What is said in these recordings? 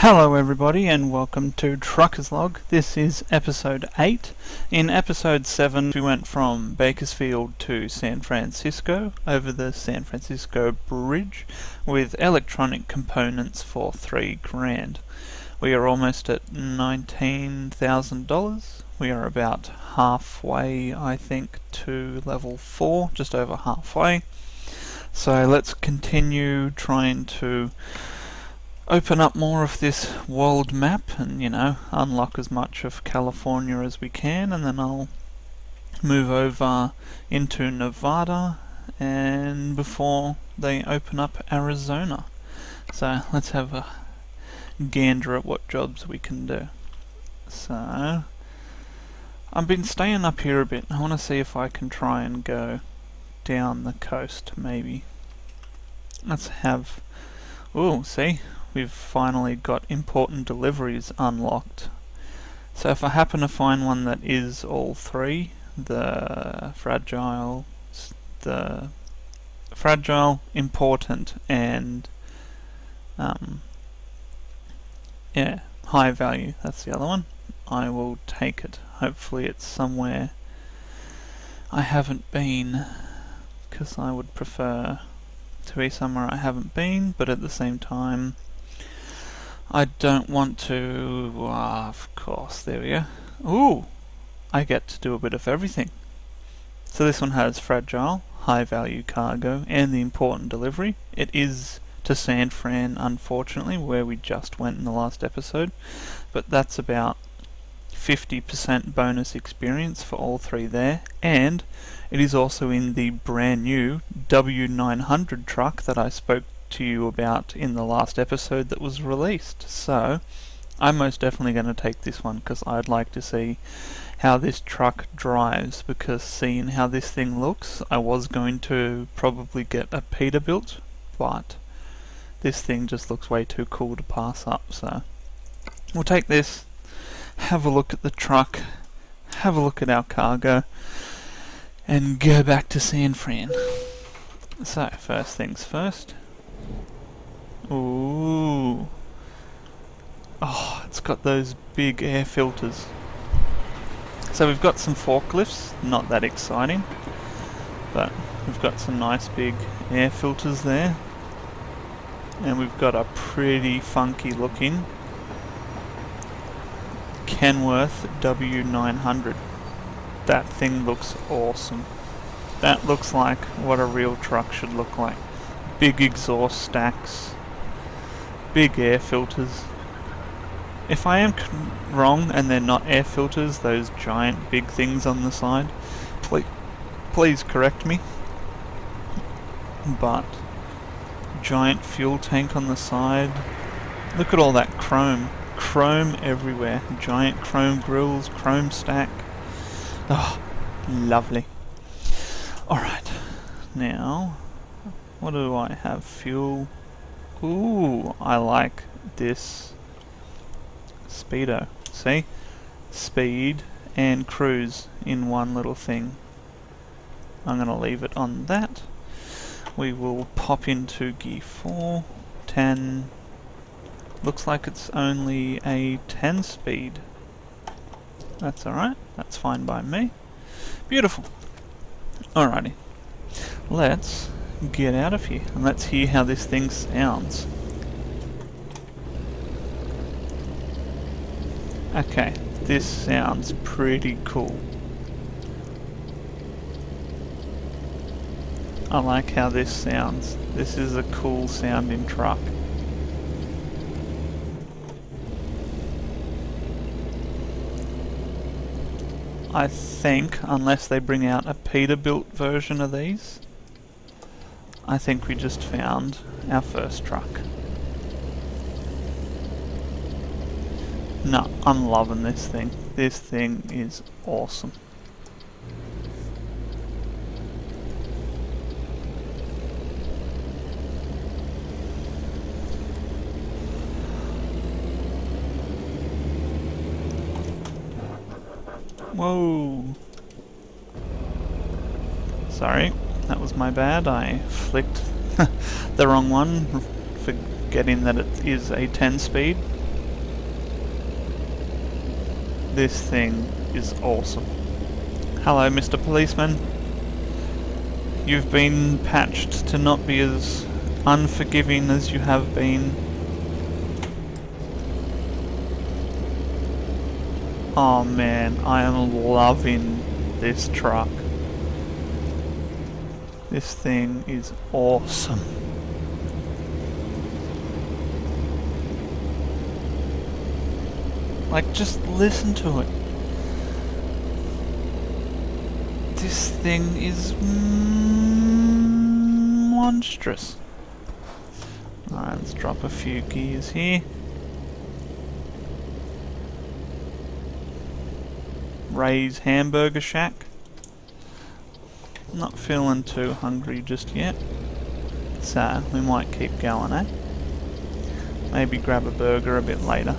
Hello everybody and welcome to Trucker's Log. This is episode 8. In episode 7 we went from Bakersfield to San Francisco over the San Francisco Bridge with electronic components for $3,000. We are almost at $19,000. We are about halfway, I think, to level 4, just over halfway. So let's continue trying to open up more of this world map and, unlock as much of California as we can, and then I'll move over into Nevada and before they open up Arizona. So let's have a gander at what jobs we can do. So I've been staying up here a bit. I want to see if I can try and go down the coast maybe. Let's have... ooh, see? We've finally got important deliveries unlocked. So if I happen to find one that is all three, the fragile, important, and high value, that's the other one, I will take it. Hopefully it's somewhere I haven't been, because I would prefer to be somewhere I haven't been, but at the same time I don't want to... of course, there we go. Ooh! I get to do a bit of everything. So this one has fragile, high value cargo, and the important delivery. It is to San Fran, unfortunately, where we just went in the last episode, but that's about 50% bonus experience for all three there, and it is also in the brand new W900 truck that I spoke to you about in the last episode that was released. So I'm most definitely going to take this one because I'd like to see how this truck drives, because seeing how this thing looks, I was going to probably get a Peterbilt, but this thing just looks way too cool to pass up. So we'll take this, have a look at the truck, have a look at our cargo, and go back to San Fran. So first things first. Ooh. Oh, it's got those big air filters. So we've got some forklifts, not that exciting, but we've got some nice big air filters there. And we've got a pretty funky looking Kenworth W900. That thing looks awesome. That looks like what a real truck should look like. Big exhaust stacks, big air filters. If I am wrong and they're not air filters, those giant big things on the side, please correct me. But giant fuel tank on the side. Look at all that chrome. Chrome everywhere. Giant chrome grills, chrome stack. Oh, lovely. Alright, now what do I have? Fuel. Ooh, I like this speedo. See? Speed and cruise in one little thing. I'm going to leave it on that. We will pop into gear 4. 10. Looks like it's only a 10 speed. That's alright. That's fine by me. Beautiful. Alrighty. Let's get out of here and let's hear how this thing sounds. Okay, this sounds pretty cool. I like how this sounds. This is a cool sounding truck. I think, unless they bring out a Peterbilt version of these, I think we just found our first truck. No, I'm loving this thing. This thing is awesome. Whoa. Sorry, that was my bad. I flicked the wrong one, forgetting that it is a 10 speed. This thing is awesome. Hello, Mr. Policeman. You've been patched to not be as unforgiving as you have been. Oh man, I am loving this truck. This thing is awesome. Like, just listen to it. This thing is monstrous. Alright, let's drop a few gears here. Ray's Hamburger Shack. Not feeling too hungry just yet, so we might keep going, eh? Maybe grab a burger a bit later.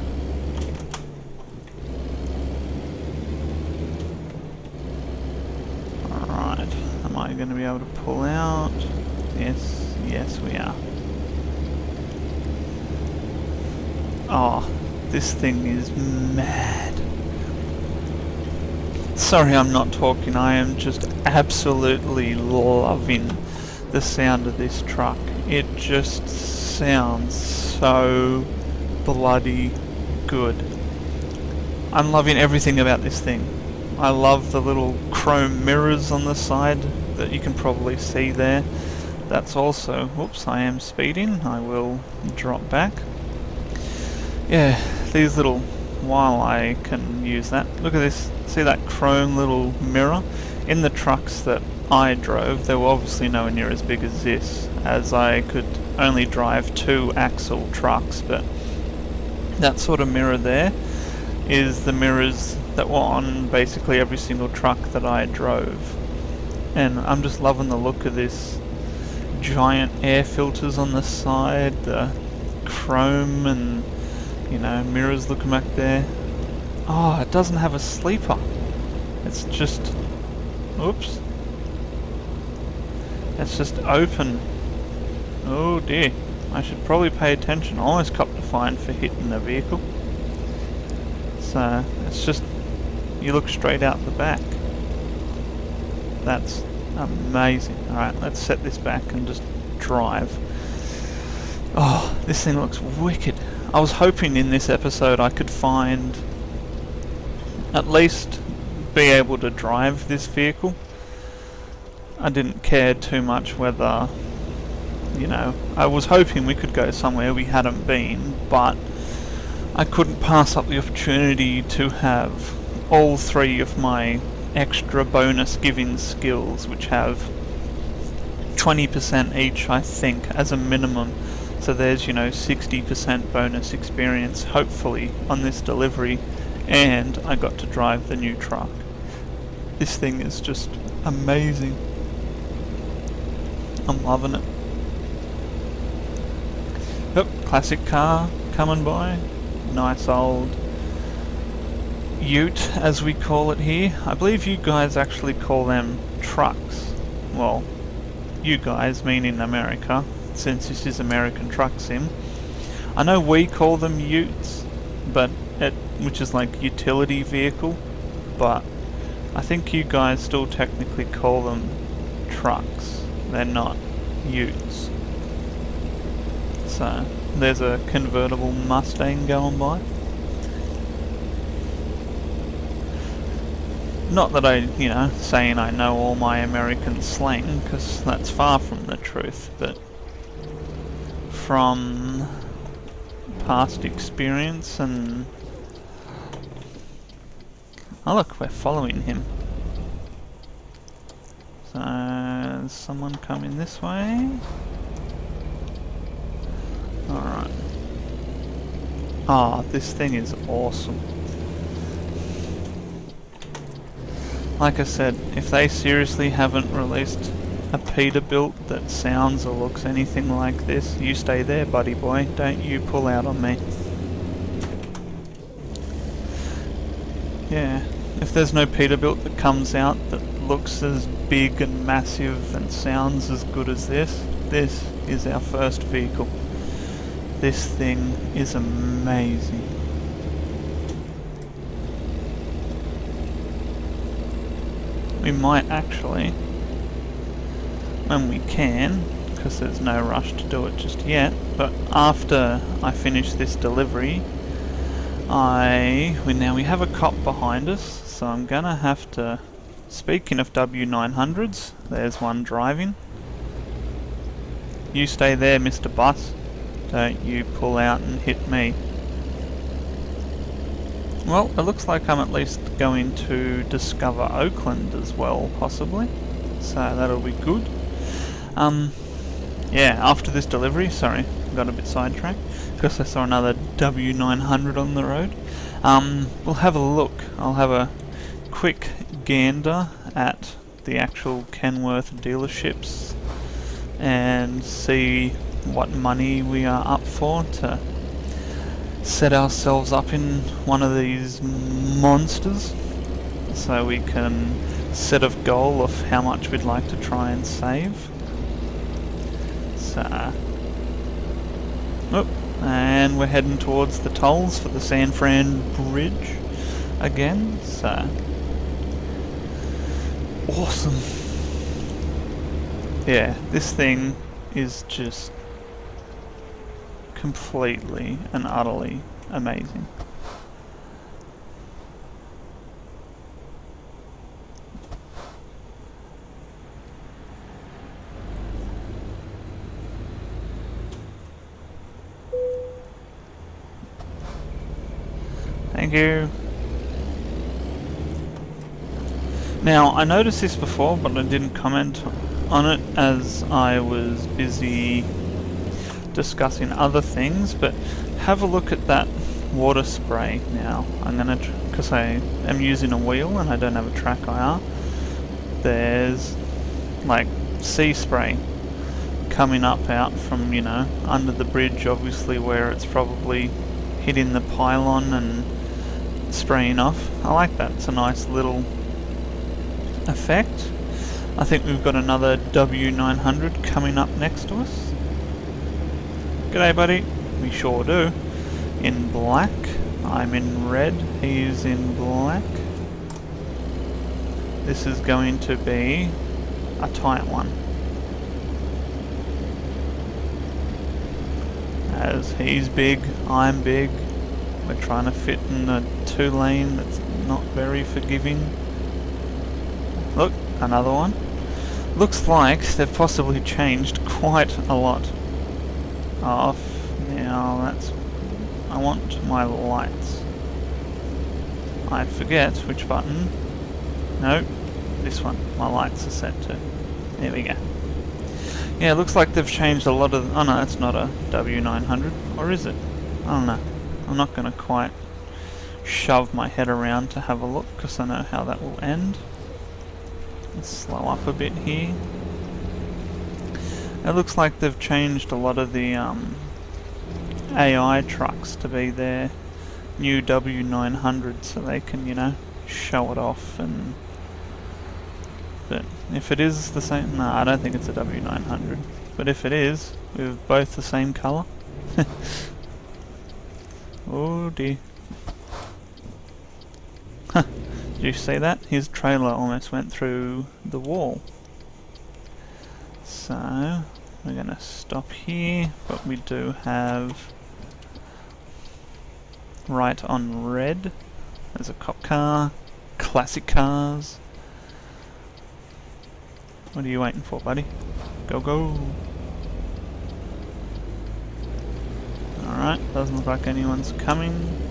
Alright, am I going to be able to pull out? Yes, yes we are. Oh, this thing is mad. Sorry I'm not talking, I am just absolutely loving the sound of this truck. It just sounds so bloody good. I'm loving everything about this thing. I love the little chrome mirrors on the side that you can probably see there. That's also... whoops, I am speeding. I will drop back. Yeah, these little... while I can use that. Look at this. See that chrome little mirror? In the trucks that I drove, they were obviously nowhere near as big as this, as I could only drive 2-axle trucks, but that sort of mirror there is the mirrors that were on basically every single truck that I drove. And I'm just loving the look of this. Giant air filters on the side, the chrome and, you know, mirrors looking back there. Oh, it doesn't have a sleeper. It's just... oops. It's just open. Oh dear. I should probably pay attention. I almost copped a fine for hitting the vehicle. So, it's just... you look straight out the back. That's amazing. Alright, let's set this back and just drive. Oh, this thing looks wicked. I was hoping in this episode I could find... at least be able to drive this vehicle. I didn't care too much whether, you know, I was hoping we could go somewhere we hadn't been, but I couldn't pass up the opportunity to have all 3 of my extra bonus giving skills, which have 20% each, I think, as a minimum. So there's, you know, 60% bonus experience, hopefully, on this delivery. And I got to drive the new truck. This thing is just amazing. I'm loving it. Yep, classic car coming by. Nice old ute, as we call it here. I believe you guys actually call them trucks. Well, you guys meaning America, since this is American Truck Sim. I know we call them utes, but which is like utility vehicle, but I think you guys still technically call them trucks. They're not utes. So there's a convertible Mustang going by. Not that I, you know, saying I know all my American slang, because that's far from the truth, but from past experience and... oh look, we're following him. So, there's someone coming this way. Alright. Ah, this thing is awesome. Like I said, if they seriously haven't released a Peterbilt that sounds or looks anything like this, you stay there, buddy boy. Don't you pull out on me. Yeah, if there's no Peterbilt that comes out that looks as big and massive and sounds as good as this is our first vehicle. This thing is amazing. we might actually, when we can, because there's no rush to do it just yet, but after I finish this delivery, we have a cop behind us, so I'm gonna have to, speaking of W900s, there's one driving. You stay there, Mr. Bus. Don't you pull out and hit me. Well, it looks like I'm at least going to discover Oakland as well, possibly. So that'll be good. Yeah, after this delivery, sorry, got a bit sidetracked, because I saw another W900 on the road. We'll have a look. I'll have a quick gander at the actual Kenworth dealerships and see what money we are up for to set ourselves up in one of these monsters, so we can set a goal of how much we'd like to try and save. So, and we're heading towards the tolls for the San Fran Bridge again, so awesome. Yeah, this thing is just completely and utterly amazing. Thank you. Now, I noticed this before, but I didn't comment on it as I was busy discussing other things, but have a look at that water spray now. I'm gonna, because I am using a wheel and I don't have a track IR, there's like sea spray coming up out from, you know, under the bridge, obviously where it's probably hitting the pylon and spraying off. I like that, it's a nice little effect. I think we've got another W900 coming up next to us. G'day buddy. We sure do. In black. I'm in red. He's in black. This is going to be a tight one, as he's big, I'm big. We're trying to fit in a 2-lane that's not very forgiving. Look, another one. Looks like they've possibly changed quite a lot. Off. Now that's... I want my lights. I forget which button. No, this one. My lights are set to. There we go. Yeah, it looks like they've changed a lot of... Oh no, it's not a W900. Or is it? I don't know. I'm not going to quite shove my head around to have a look, because I know how that will end. Let's slow up a bit here. It looks like they've changed a lot of the AI trucks to be their new W900, so they can, you know, show it off. And but if it is the same, no, I don't think it's a W900. But if it is, we're both the same colour. Oh dear. Huh. Did you see that? His trailer almost went through the wall. So, we're going to stop here, but we do have right on red. There's a cop car, classic cars. What are you waiting for, buddy? Go, go! Alright, doesn't look like anyone's coming.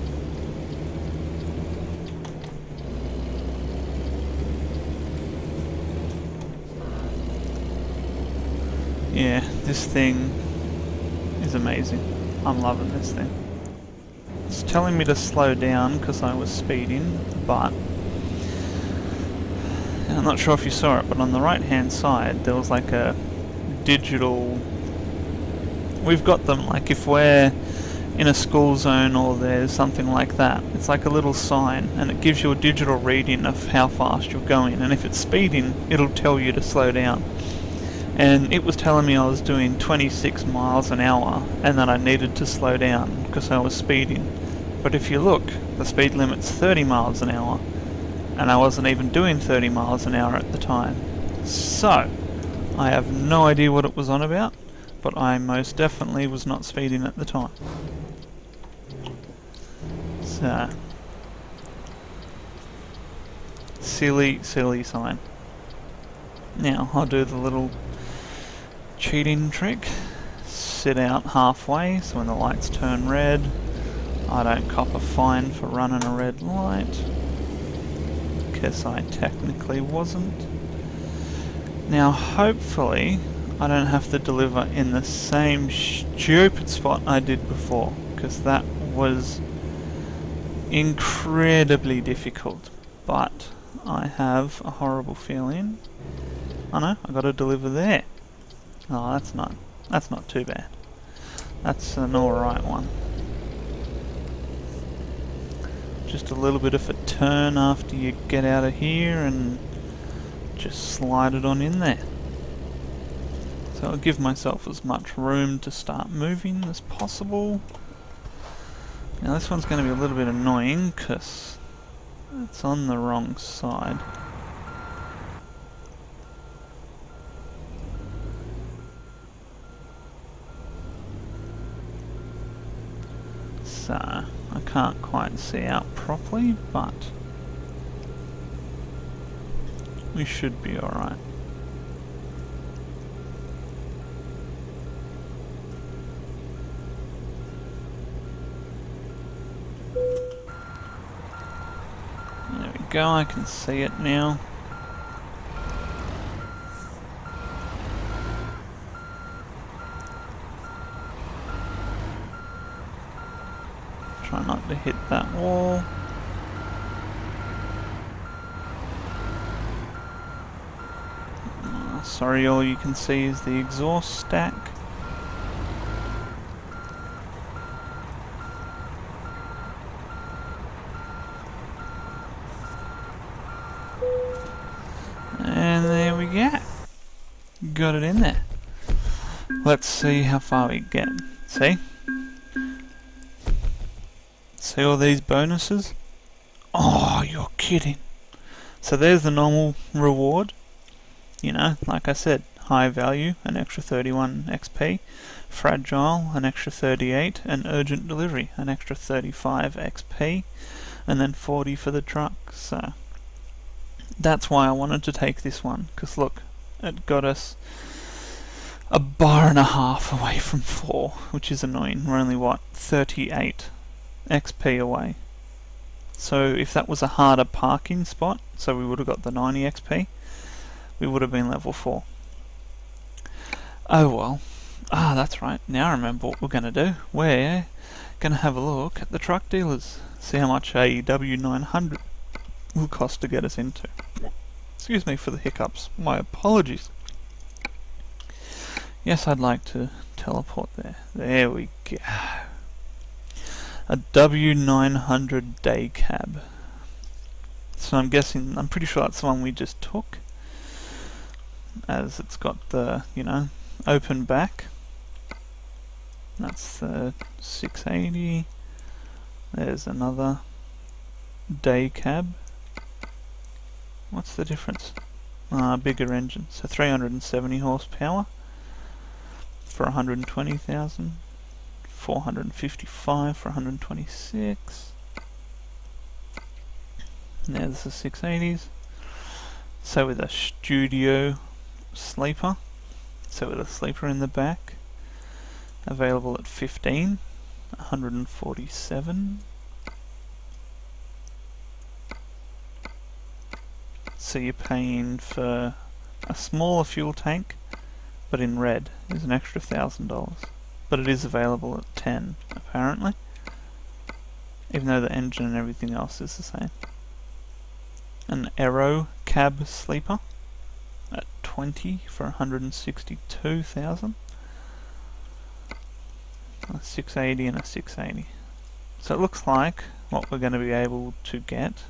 Yeah, this thing is amazing. I'm loving this thing. It's telling me to slow down because I was speeding, but I'm not sure if you saw it, but on the right hand side there was like a digital... We've got them, like if we're in a school zone or there's something like that, it's like a little sign and it gives you a digital reading of how fast you're going, and if it's speeding it'll tell you to slow down. And it was telling me I was doing 26 miles an hour and that I needed to slow down because I was speeding. But if you look, the speed limit's 30 miles an hour and I wasn't even doing 30 miles an hour at the time. So, I have no idea what it was on about, but I most definitely was not speeding at the time. So, silly sign. Now, I'll do the little cheating trick. Sit out halfway, so when the lights turn red, I don't cop a fine for running a red light. Guess I technically wasn't. Now, hopefully, I don't have to deliver in the same stupid spot I did before, because that was incredibly difficult. But I have a horrible feeling. Oh no, I gotta deliver there. Oh, that's not too bad. That's an alright one. Just a little bit of a turn after you get out of here and just slide it on in there. So I'll give myself as much room to start moving as possible. Now this one's going to be a little bit annoying because it's on the wrong side. So I can't quite see out properly, but we should be alright. There we go, I can see it now. Try not to hit that wall. Sorry, all you can see is the exhaust stack. And there we go. Got it in there. Let's see how far we get. See? See all these bonuses? Oh, you're kidding. So there's the normal reward. You know, like I said, high value, an extra 31 XP, fragile, an extra 38, and urgent delivery, an extra 35 XP, and then 40 for the truck. So that's why I wanted to take this one, because look, it got us a bar and a half away from 4, which is annoying. We're only, what, 38 XP away. So if that was a harder parking spot, so we would have got the 90 XP, we would have been level 4. Oh well. Ah, that's right. Now I remember what we're going to do. We're going to have a look at the truck dealers. See how much a W900 will cost to get us into. Excuse me for the hiccups. My apologies. Yes, I'd like to teleport there. There we go. A W900 day cab. So I'm guessing, I'm pretty sure that's the one we just took, as it's got the, you know, open back. That's the 680. There's another day cab. What's the difference? Bigger engine, so 370 horsepower for 120,000. 455 for 126. There's the 680s. So with a studio sleeper, so with a sleeper in the back, available at 15, 147. So you're paying for a smaller fuel tank, but in red is an extra $1,000. But it is available at 10, apparently, even though the engine and everything else is the same. An Aero cab sleeper at 20 for 162,000. A 680 and a 680. So it looks like what we're going to be able to get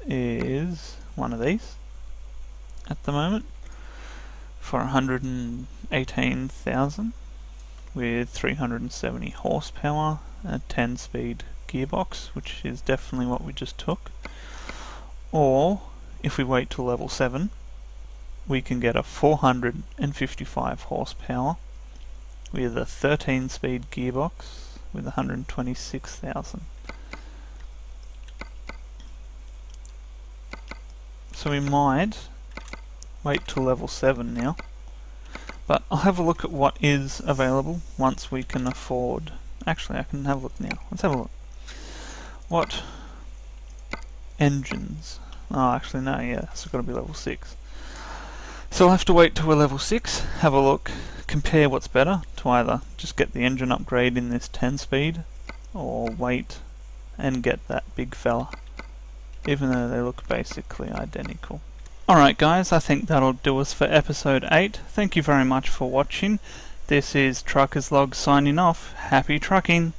is one of these at the moment for 118,000 with 370 horsepower, a 10-speed gearbox, which is definitely what we just took. Or, if we wait till level 7, we can get a 455 horsepower with a 13-speed gearbox with 126,000. So we might wait till level 7 now, but I'll have a look at what is available once we can afford. Actually, I can have a look now. Let's have a look. What engines? Oh, actually no, yeah, it's got to be level 6. So I'll have to wait till we're level 6, have a look, compare what's better, to either just get the engine upgrade in this 10-speed, or wait and get that big fella, even though they look basically identical. Alright guys, I think that'll do us for episode 8. Thank you very much for watching. This is Trucker's Log signing off. Happy trucking!